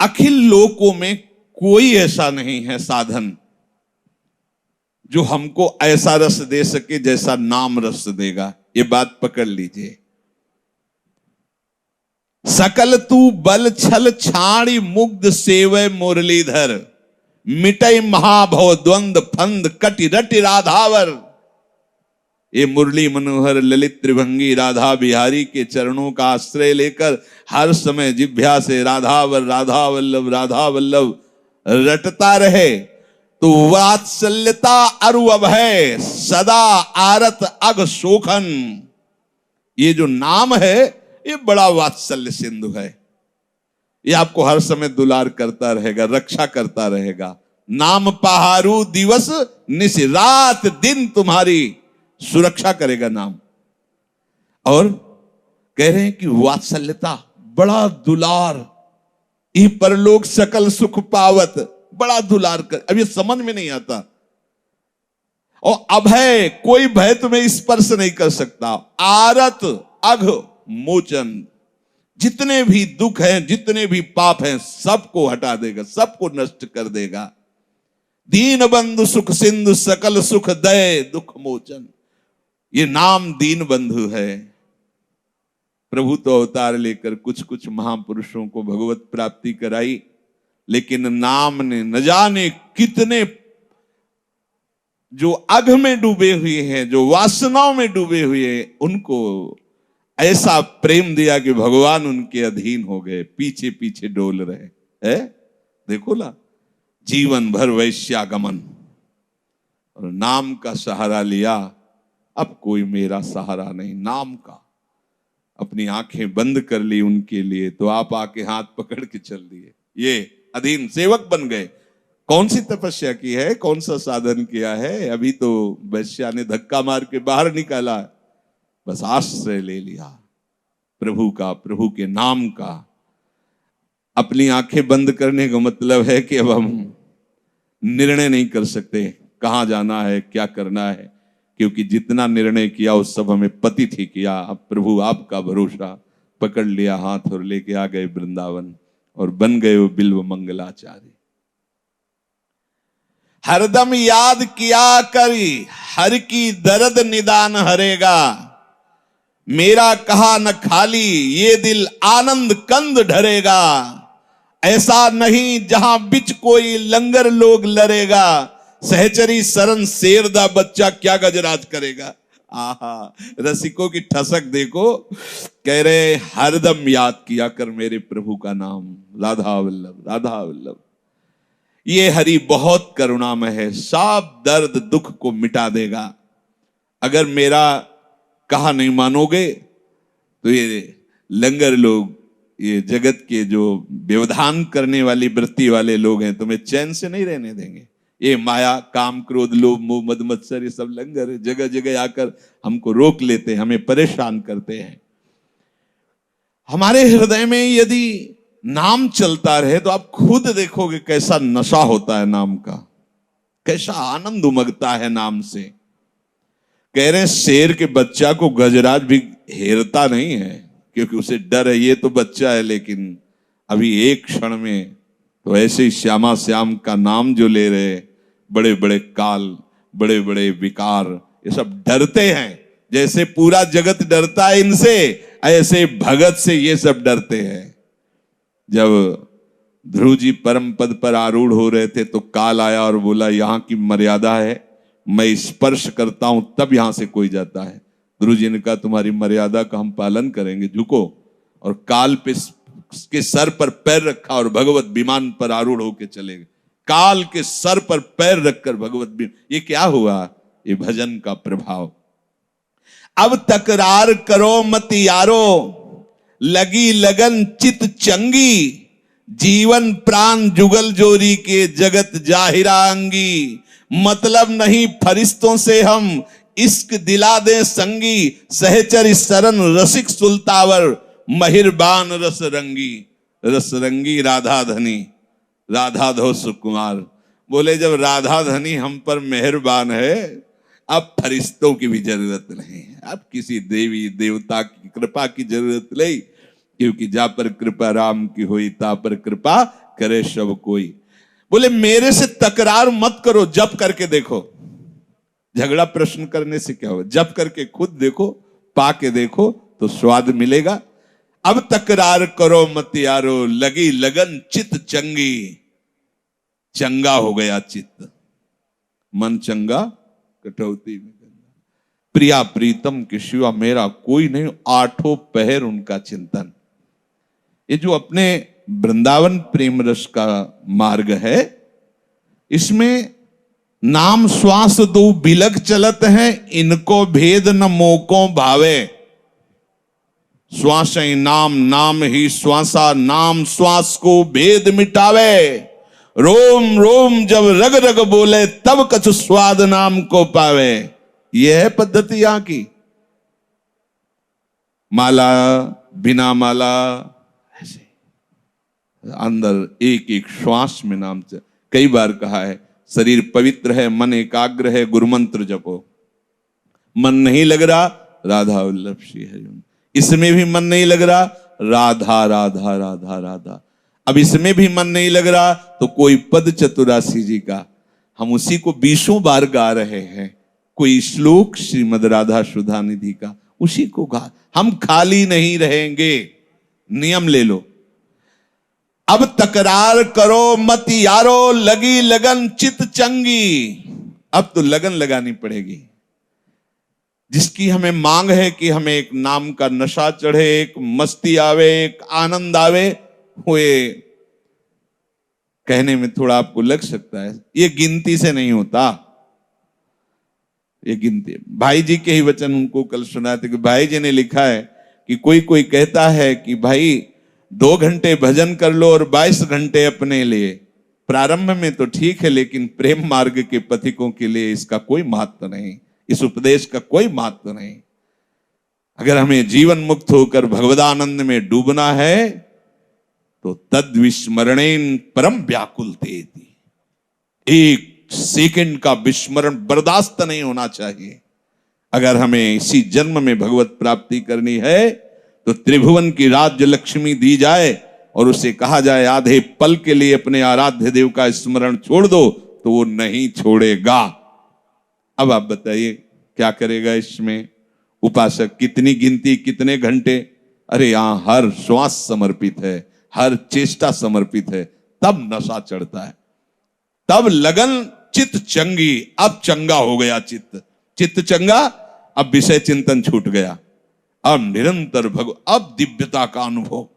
अखिल लोकों में कोई ऐसा नहीं है साधन जो हमको ऐसा रस दे सके जैसा नाम रस देगा। ये बात पकड़ लीजिए। सकल तू बल छल छाड़ी मुग्ध सेवय मुरलीधर, मिटय महाभव द्वंद फंद कटि रटि राधावर। ये मुरली मनोहर ललित त्रिभंगी राधा बिहारी के चरणों का आश्रय लेकर हर समय जिह्वा से राधावर राधा वल्लभ राधा वल्लभ रटता रहे तो वात्सल्यता अरु अभय सदा आरत अग शोखन। ये जो नाम है ये बड़ा वात्सल्य सिंधु है। ये आपको हर समय दुलार करता रहेगा, रक्षा करता रहेगा। नाम पहारू दिवस निश रात दिन तुम्हारी सुरक्षा करेगा नाम। और कह रहे हैं कि वात्सल्यता बड़ा दुलार, ये परलोक सकल सुख पावत, बड़ा दुलार कर। अब ये समझ में नहीं आता। और अभय, कोई भय तुम्हें स्पर्श नहीं कर सकता। आरत अघ मोचन, जितने भी दुख हैं जितने भी पाप हैं सबको हटा देगा, सबको नष्ट कर देगा। दीन बंधु सुख सिंधु सकल सुख दय दुख मोचन। ये नाम दीन बंधु है। प्रभु तो अवतार लेकर कुछ कुछ महापुरुषों को भगवत प्राप्ति कराई, लेकिन नाम ने न जाने कितने जो अघ में डूबे हुए हैं, जो वासनाओं में डूबे हुए हैं, उनको ऐसा प्रेम दिया कि भगवान उनके अधीन हो गए, पीछे पीछे डोल रहे है। देखो ना, जीवन भर वैश्यागमन और नाम का सहारा लिया। अब कोई मेरा सहारा नहीं, नाम का। अपनी आंखें बंद कर ली उनके लिए, तो आप आके हाथ पकड़ के चल दिए, ये अधीन सेवक बन गए। कौन सी तपस्या की है, कौन सा साधन किया है? अभी तो वैश्या ने धक्का मार के बाहर निकाला, बस आश्रय ले लिया प्रभु का, प्रभु के नाम का। अपनी आंखें बंद करने का मतलब है कि अब हम निर्णय नहीं कर सकते कहां जाना है, क्या करना है, क्योंकि जितना निर्णय किया उस सब हमें पतित ही किया। अब प्रभु आपका भरोसा पकड़ लिया हाथ और लेके आ गए वृंदावन और बन गए वो बिल्व मंगलाचार्य। हरदम याद किया करी हर की दर्द निदान हरेगा, मेरा कहा न खाली ये दिल आनंद कंद ढरेगा। ऐसा नहीं जहां बिच कोई लंगर लोग लड़ेगा, सहचरी सरन शेरदा बच्चा क्या गजराज करेगा। आहा, रसिकों की ठसक देखो। कह रहे हरदम याद किया कर मेरे प्रभु का नाम, राधा वल्लभ राधा वल्लभ। ये हरि बहुत करुणामय है, सब दर्द दुख को मिटा देगा। अगर मेरा कहा नहीं मानोगे तो ये लंगर लोग, ये जगत के जो व्यवधान करने वाली वृत्ति वाले लोग हैं, तुम्हें चैन से नहीं रहने देंगे। ये माया काम क्रोध लोभ मोह मद मत्सर, ये सब लंगर जगह जगह आकर हमको रोक लेते हैं, हमें परेशान करते हैं। हमारे हृदय में यदि नाम चलता रहे तो आप खुद देखोगे कैसा नशा होता है नाम का, कैसा आनंद उमगता है नाम से। कह रहे हैं शेर के बच्चा को गजराज भी हेरता नहीं है, क्योंकि उसे डर है, ये तो बच्चा है, लेकिन अभी एक क्षण में तो ऐसे ही श्यामा श्याम का नाम जो ले रहे, बड़े बड़े काल, बड़े बड़े विकार, ये सब डरते हैं। जैसे पूरा जगत डरता है इनसे, ऐसे भगत से ये सब डरते हैं। जब ध्रुव जी परम पद पर आरूढ़ हो रहे थे तो काल आया और बोला यहां की मर्यादा है, मैं स्पर्श करता हूं तब यहां से कोई जाता है। ध्रुव जी ने कहा तुम्हारी मर्यादा का हम पालन करेंगे, झुको। और काल पे के सर पर पैर रखा और भगवत विमान पर आरूढ़ होकर चले गए। काल के सर पर पैर रखकर भगवत विमान। ये क्या हुआ? ये भजन का प्रभाव। अब तकरार करो मत यारो, लगी लगन चित चंगी, जीवन प्राण जुगल जोरी के जगत जाहिरा अंगी। मतलब नहीं फरिश्तों से हम, इश्क दिला दे संगी, सहचर सरन रसिक सुल्तावर, महिरबान रस रंगी राधा धनी, राधा धो सुकुमार। बोले जब राधा धनी हम पर मेहरबान है, अब फरिश्तों की भी जरूरत नहीं है, अब किसी देवी देवता की कृपा की जरूरत नहीं, क्योंकि जा पर कृपा राम की हुई ता पर कृपा करे सब कोई। बोले मेरे से तकरार मत करो, जप करके देखो। झगड़ा प्रश्न करने से क्या होगा, जप करके खुद देखो, पाके देखो तो स्वाद मिलेगा। अब तकरार करो मत यारो, लगी लगन चित चंगी। चंगा हो गया चित्त, मन चंगा कटौती में गंगा। प्रिया प्रीतम के शिवा मेरा कोई नहीं, आठों पहर उनका चिंतन। ये जो अपने वृंदावन प्रेम रस का मार्ग है, इसमें नाम श्वास दो बिलक चलत हैं, इनको भेद न मोको भावे। श्वास ही नाम, नाम ही श्वासा, नाम श्वास को भेद मिटावे। रोम रोम जब रग रग बोले, तब कछु स्वाद नाम को पावे। यह है पद्धति यहां की। माला बिना माला, ऐसे अंदर एक एक श्वास में नाम से। कई बार कहा है शरीर पवित्र है, मन एकाग्र है, गुरुमंत्र जपो। मन नहीं लग रहा, राधा वल्लभ श्री हरि। इसमें भी मन नहीं लग रहा, राधा राधा राधा राधा। अब इसमें भी मन नहीं लग रहा तो कोई पद चतुरासी जी का हम उसी को 20 बार गा रहे हैं। कोई श्लोक श्रीमद राधा सुधा निधि का उसी को गा। हम खाली नहीं रहेंगे, नियम ले लो। अब तकरार करो मत यारो, लगी लगन चित चंगी। अब तो लगन लगानी पड़ेगी। जिसकी हमें मांग है कि हमें एक नाम का नशा चढ़े, एक मस्ती आवे, एक आनंद आवे, हुए कहने में थोड़ा आपको लग सकता है। ये गिनती से नहीं होता, ये गिनती। भाई जी के ही वचन उनको कल सुनाए थे कि भाई जी ने लिखा है कि कोई कोई कहता है कि भाई 2 घंटे भजन कर लो और 22 घंटे अपने लिए। प्रारंभ में तो ठीक है, लेकिन प्रेम मार्ग के पथिकों के लिए इसका कोई महत्व नहीं, इस उपदेश का कोई महत्व नहीं। अगर हमें जीवन मुक्त होकर भगवदानंद में डूबना है तो तद विस्मरणेन परम व्याकुलते। एक सेकंड का विस्मरण बर्दाश्त नहीं होना चाहिए। अगर हमें इसी जन्म में भगवत प्राप्ति करनी है तो त्रिभुवन की राज्य लक्ष्मी दी जाए और उसे कहा जाए आधे पल के लिए अपने आराध्य देव का स्मरण छोड़ दो, तो वो नहीं छोड़ेगा। अब आप बताइए क्या करेगा इसमें उपासक? कितनी गिनती, कितने घंटे? अरे यहां हर श्वास समर्पित है, हर चेष्टा समर्पित है, तब नशा चढ़ता है, तब लगन चित्त चंगी। अब चंगा हो गया चित्त, चित्त चंगा, अब विषय चिंतन छूट गया, अब निरंतर अब दिव्यता का अनुभव।